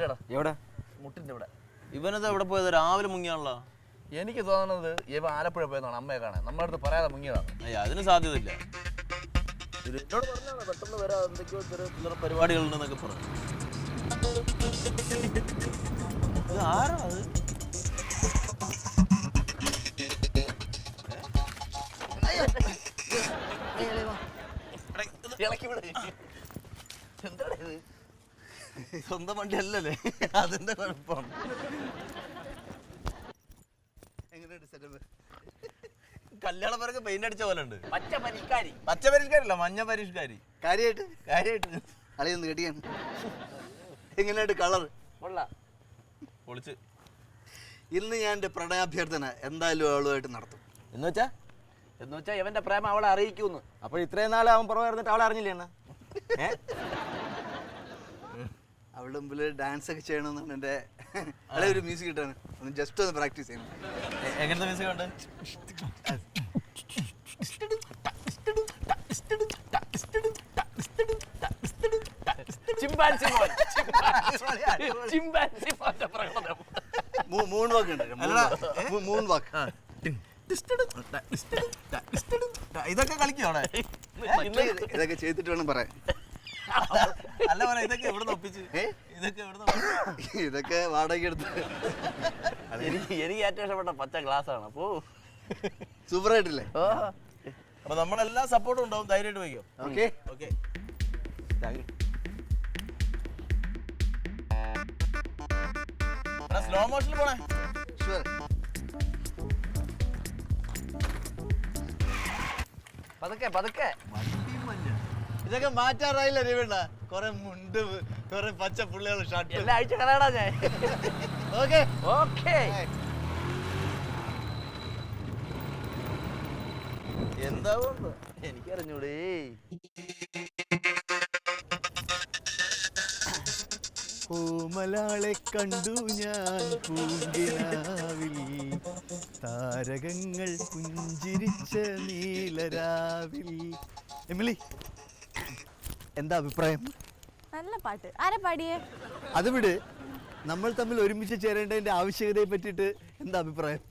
എവിടെ? മുട്ടിന്റെ ഇവിടെ. ഇവനത് എവിടെ പോയത്? രാവിലെ മുങ്ങിയാണല്ലോ. എനിക്ക് തോന്നുന്നത് ഇവ ആലപ്പുഴ പോയതാണ് അമ്മയെ കാണാൻ. നമ്മുടെ അടുത്ത് പറയാതെ മുങ്ങിയതാണ്. അതിന് സാധ്യതയില്ല. എന്നോട് പറഞ്ഞാണ് പെട്ടെന്ന് വരാം, എന്തൊക്കെയോ ചില പരിപാടികളുണ്ടെന്നൊക്കെ പറഞ്ഞു. ഇത് ആരാ അത്? സ്വന്തം വണ്ടി അല്ലല്ലേ, അതിന്റെ കുഴപ്പം. കല്യാണ പേരൊക്കെ പെയിന്റ് അടിച്ച പോലെ ഉണ്ട്. പച്ച പരിഷ്കാരല്ല, മഞ്ഞ പരിഷ്കാരി. കാര്യമായിട്ട് അളിയൊന്ന് കെട്ടിയാണ്. എങ്ങനെയായിട്ട് കളർ? പൊളിച്ച്. ഇന്ന് ഞാൻ എൻ്റെ പ്രണയാഭ്യർത്ഥന എന്തായാലും അവളുമായിട്ട് നടത്തും. എന്ന് വെച്ചാ ഇവന്റെ പ്രേമം അവളെ അറിയിക്കൂന്ന്. അപ്പോൾ ഇത്രയും നാളെ അവൻ പുറമായിരുന്നിട്ട് അവളെ അറിഞ്ഞില്ലേ എന്നാ? അവളുടെ മുമ്പിൽ ഡാൻസ് ഒക്കെ ചെയ്യണമെന്നാണ് എൻ്റെ ഒരു മ്യൂസിക് കിട്ടാണ്. ഒന്ന് ജസ്റ്റ് ഒന്ന് പ്രാക്ടീസ് ചെയ്യണം. എങ്ങനത്തെ മ്യൂസിക് ഉണ്ട്? മൂൺ വാക്ക് ഉണ്ട്. മൂൺ വാക്ക് ഇതൊക്കെ കളിക്കോ? ഇതൊക്കെ ചെയ്തിട്ട് വേണം പറയാൻ. അല്ല പറയാ, ഇതൊക്കെ എവിടെ ഒപ്പിച്ച്? ഇതൊക്കെ വാടക എടുത്ത്. എനിക്ക് ഏറ്റവും ഇഷ്ടപ്പെട്ട പച്ച ഗ്ലാസ് ആണ്. അപ്പോ സൂപ്പർ ആയിട്ടില്ലേ? അപ്പൊ നമ്മളെല്ലാ സപ്പോർട്ടും ഉണ്ടാവും. ധൈര്യമായിട്ട് വയ്ക്കും. ഓക്കെ. സ്ലോ മോഷനിൽ പോണേ. പതുക്കെ. ഇതൊക്കെ മാറ്റാറായില്ല രവിണ്ണ. കൊറേ മുണ്ട്, കൊറേ പച്ച പുള്ളികൾ, ഷർട്ട് എല്ലാ ആഴ്ച കളയടാ ഞാൻ. ഓക്കെ. എന്താവുന്നു എനിക്കറിഞ്ഞൂടേ. ഓമലാളെ കണ്ടു ഞാൻ പൂങ്കിനാവിൽ, താരകങ്ങൾ പുഞ്ചിരിച്ച നീലരാവിൽ. എമിലി, എന്താ അഭിപ്രായം? നല്ല പാട്ട്. ആരാ പാടിയേ? അത് വിട്. നമ്മൾ തമ്മിൽ ഒരുമിച്ച് ചേരേണ്ടതിന്റെ ആവശ്യകതയെ പറ്റിയിട്ട് എന്താ അഭിപ്രായം?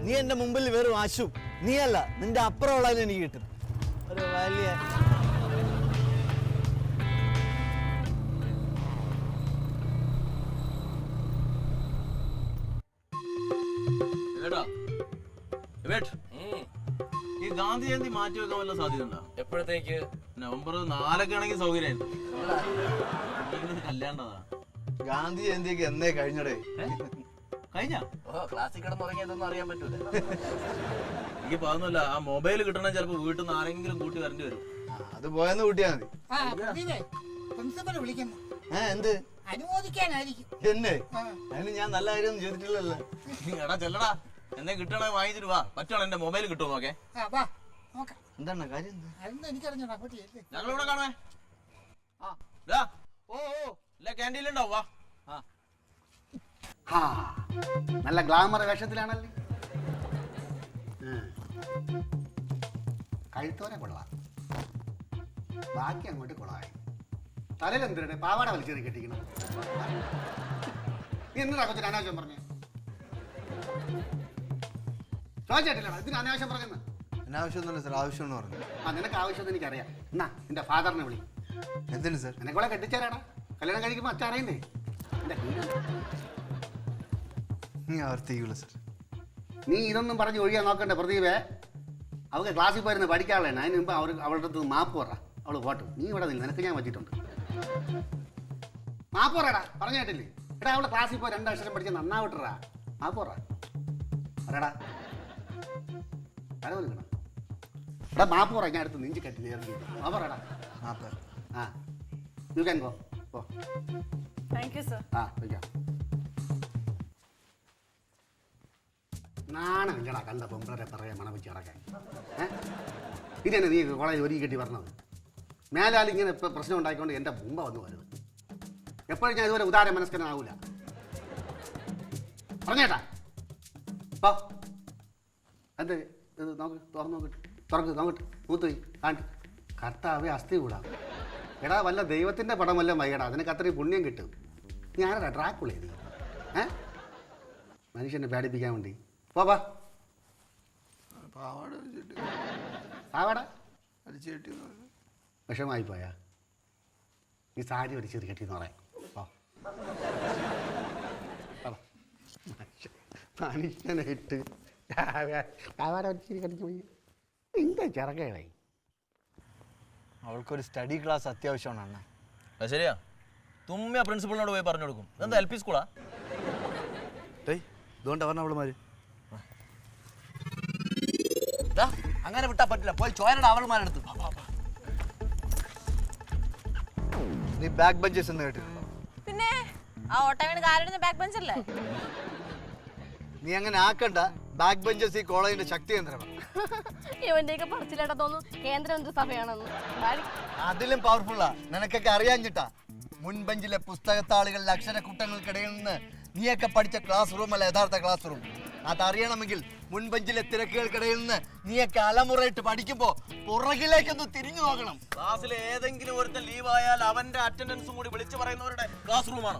നീ എന്റെ മുമ്പിൽ വെറും ആശു. നീയല്ല, നിന്റെ അപ്പുറമുള്ള എനിക്ക് കിട്ടും. ഒരു വലിയ ഈ ഗാന്ധി ജയന്തി മാറ്റി വെക്കാൻ വല്ല സാധ്യത ഉണ്ടോ? എപ്പോഴത്തേക്ക്? നവംബർ 4 ആണെങ്കിൽ സൗകര്യം. കല്യാണതാ. ഗാന്ധി ജയന്തിക്ക് എന്നേ കഴിഞ്ഞടേ. കഴിഞ്ഞ ക്ലാസ്സിൽ കിടന്ന് തുടങ്ങിയതൊന്നും അറിയാൻ പറ്റൂല. എനിക്ക് പറഞ്ഞല്ല, ആ മൊബൈൽ കിട്ടണ ചിലപ്പോ വീട്ടിൽ നിന്ന് ആരെങ്കിലും കൂട്ടി വരേണ്ടി വരും. അത് പോയെന്ന് കൂട്ടിയാ മതി. എന്ത് അനുമോദിക്കാനായിരിക്കും എന്നെ? അതിന് ഞാൻ നല്ല കാര്യം ചെയ്തിട്ടില്ലല്ലോ. എടാ ചെല്ലടാ, എന്നെ കിട്ടണേ വാങ്ങിച്ചിട്ട് വാ. പറ്റുവാണ് എന്റെ മൊബൈൽ കിട്ടുമോ നോക്കേ. എന്താണ് കാര്യം? എനിക്കറിഞ്ഞോടാ. ഞങ്ങളിവിടെ കാണുവേ. ക്യാൻറ്റീനിലുണ്ടാവും. വാ. നല്ല ഗ്ലാമർ വേഷത്തിലാണല്ലേ. കഴുത്തോനെ കൊള്ളാം, ബാക്കി അങ്ങോട്ട് കൊള്ളായി. തലയിലെന്തിനെ പാവാട വലിച്ചെറി കെട്ടിക്കണം. നീ എന്നതാ കൊച്ചിന് അനാവശ്യം പറഞ്ഞു? ചോദിച്ചിട്ടില്ല ഇതിന് അനാവശ്യം പറഞ്ഞെന്ന്. അനാവശ്യമൊന്നുമില്ല സാർ, ആവശ്യമെന്ന് പറഞ്ഞു. നിനക്ക് ആവശ്യം എനിക്കറിയാം. എന്നാ നിന്റെ ഫാദറിനെ വിളി. എന്തിനു സാർ? നിനക്കോളെ കെട്ടിച്ചേരാടാ. കല്യാണം കഴിക്കുമ്പോൾ അച്ഛൻ അറിയുന്നേ. നീ ഇതൊന്നും പറഞ്ഞ് ഒഴിയാൻ നോക്കണ്ട പ്രദീപേ. അവൾക്ക് ക്ലാസ്സിൽ പോയിരുന്ന് പഠിക്കാനുള്ളതാണ്. അതിന് മുമ്പ് അവളുടെ അടുത്ത് മാപ്പ് പറ. അവൾ പോട്ട്. നീ ഇവിടെ നില്ല, നിനക്ക് ഞാൻ വച്ചിട്ടുണ്ട്. മാപ്പ് പറയടാ, പറഞ്ഞു കേട്ടില്ലേ? എടാ അവളെ ക്ലാസ്സിൽ പോയി 2 അക്ഷരം പഠിച്ച് നന്നാവിട്ടറാ. മാപ്പ് പറ. പറയടാ, തല വിളിക്കണം. എടാ മാപ്പ് പറ. ഞാൻ അടുത്ത് നെഞ്ചി കെട്ടി നേർന്നു. മാപ്പ് പറയടാ. മാപ്പ്. You can go. Thank you sir. വയ്ക്കാം. നാണമില്ലടാ കണ്ട പൊമ്പളരെ പറയാൻ മണപ്പിച്ച് കിടക്കാൻ. ഇതന്നെ നീ കോളേജ് ഒരുക്കി കെട്ടി പറഞ്ഞത്. മേലാൽ ഇങ്ങനെ ഇപ്പം പ്രശ്നം ഉണ്ടായിക്കൊണ്ട് എൻ്റെ മുമ്പ് വന്നു വരുന്നത്. എപ്പോഴും ഞാൻ ഇതുപോലെ ഉദാര മനസ്കനാവൂല. പറഞ്ഞേട്ടാ പോ. എന്ത് ഇത് നോക്ക്, തുറക്ക് മൂത്തുപോയി കാണ്ട് കർത്താവേ അസ്ഥി കൂടാ. എടാ വല്ല ദൈവത്തിൻ്റെ പടം വല്ല വൈകടാ, അതിനൊക്കെ അത്രയും പുണ്യം കിട്ടും. നീ ആരാ ഡ്രാക്കുള നീ? മനുഷ്യനെ പേടിപ്പിക്കാൻ വേണ്ടി പോവാ. പാവാട വിഷമായി പോയാ നീ സാരി അടിച്ചത് കെട്ടിന്ന് പറയാം. മനുഷ്യനായിട്ട് പാവാട അടിച്ചിട്ട് കടിച്ചു പോയി. എന്താ ചിറകേളെ? അവൾക്കൊരു സ്റ്റഡി ക്ലാസ് അത്യാവശ്യമാണ് അണ്ണ. അത് ശരിയാ. തുമ്മിയ പ്രിൻസിപ്പളിനോട് പോയി പറഞ്ഞു കൊടുക്കും. എന്താ LP സ്കൂളാ? ഇതുകൊണ്ട് പറഞ്ഞ അവളുമാര് അങ്ങനെ വിട്ടാ പറ്റില്ല. പോയി ചോരയുടെ അവൾമാരെടുത്ത്. നീ ബാക്ക് ബെഞ്ചേഴ്സ് എന്ന് കേട്ടിട്ടുണ്ടോ? പിന്നെ ആ ഓട്ടോയുടെ കാലിടുന്ന ബാക്ക് ബെഞ്ചല്ലേ? നീ അങ്ങനെ ആക്കണ്ട. ബാക്ക് ബെഞ്ചേഴ്സ് ഈ കോളേജിന്റെ ശക്തി കേന്ദ്രമാണ്. ഇവന്റെയൊക്കെ പറച്ചിലേട്ടാ തോന്നുന്നു കേന്ദ്രമന്ത്രിസഭയാണെന്ന്. അതിലും പവർഫുള്ളാ. നിനക്കൊക്കെ അറിയാഞ്ഞിട്ടാ. മുൻബെഞ്ചിലെ പുസ്തകത്താളുകളിലെ അക്ഷരക്കൂട്ടങ്ങൾക്കിടയിൽ നിന്ന് നീയൊക്കെ പഠിച്ച ക്ലാസ് റൂം അല്ല യഥാർത്ഥ ക്ലാസ് റൂം. അതറിയണമെങ്കിൽ മുൻബെഞ്ചിലെ തിരക്കുകൾക്കിടയിൽ നിന്ന് നീയൊക്കെ അലമുറയിട്ട് പഠിക്കുമ്പോ പുറകിലേക്കൊന്ന് തിരിഞ്ഞു നോക്കണം. ക്ലാസ്സിൽ ഏതെങ്കിലും ഒരുത്തൻ ലീവായാൽ അവന്റെ അറ്റൻഡൻസും കൂടി വിളിച്ചു പറയുന്നവരുടെ ക്ലാസ് റൂമാണ്.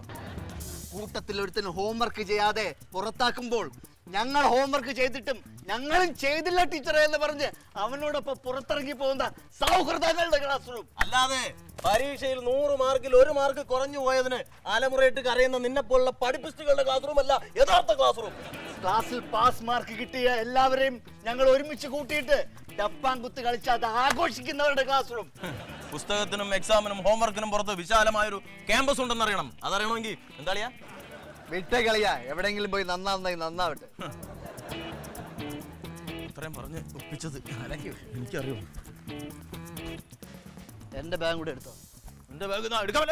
കൂട്ടത്തിൽ ഒരുത്തന് ഹോംവർക്ക് ചെയ്യാതെ പുറത്താക്കുമ്പോൾ ഞങ്ങൾ ഹോംവർക്ക് ചെയ്തിട്ടും ഞങ്ങളും ചെയ്തില്ല ടീച്ചറെ എന്ന് പറഞ്ഞ് അവനോടൊപ്പം പുറത്തിറങ്ങി പോകുന്ന സൗഹൃദങ്ങളുടെ ക്ലാസ് റൂം. അല്ലാതെ പരീക്ഷയിൽ 100 മാർക്കിൽ 1 മാർക്ക് കുറഞ്ഞു പോയതിന് അലമുറയിട്ട് കരയുന്ന നിന്നെ പോലുള്ള പഠിപ്പിസ്റ്റുകളുടെ ക്ലാസ് റൂം അല്ല യഥാർത്ഥ ക്ലാസ് റൂം. ക്ലാസ്സിൽ പാസ് മാർക്ക് കിട്ടിയ എല്ലാവരെയും ഞങ്ങൾ ഒരുമിച്ച് കൂട്ടിയിട്ട് ഡപ്പാങ്കുത്ത് കളിച്ച് അത് ആഘോഷിക്കുന്നവരുടെ ക്ലാസ് റൂം. പുസ്തകത്തിനും എക്സാമിനും ഹോംവർക്കിനും പുറത്ത് വിശാലമായൊരു ക്യാമ്പസ് ഉണ്ടെന്നറിയണം. അതറിയണമെങ്കിൽ എന്താളിയാ വിട്ടേ കളിയാ. എവിടെയെങ്കിലും പോയി നന്നാവട്ടെ. ഇത്രയും പറഞ്ഞ് ഒപ്പിച്ചത് എനിക്കറിയാം. എന്റെ ബാഗ് കൂടെ എടുത്തോ. എന്റെ ബാഗ് എടുക്കാൻ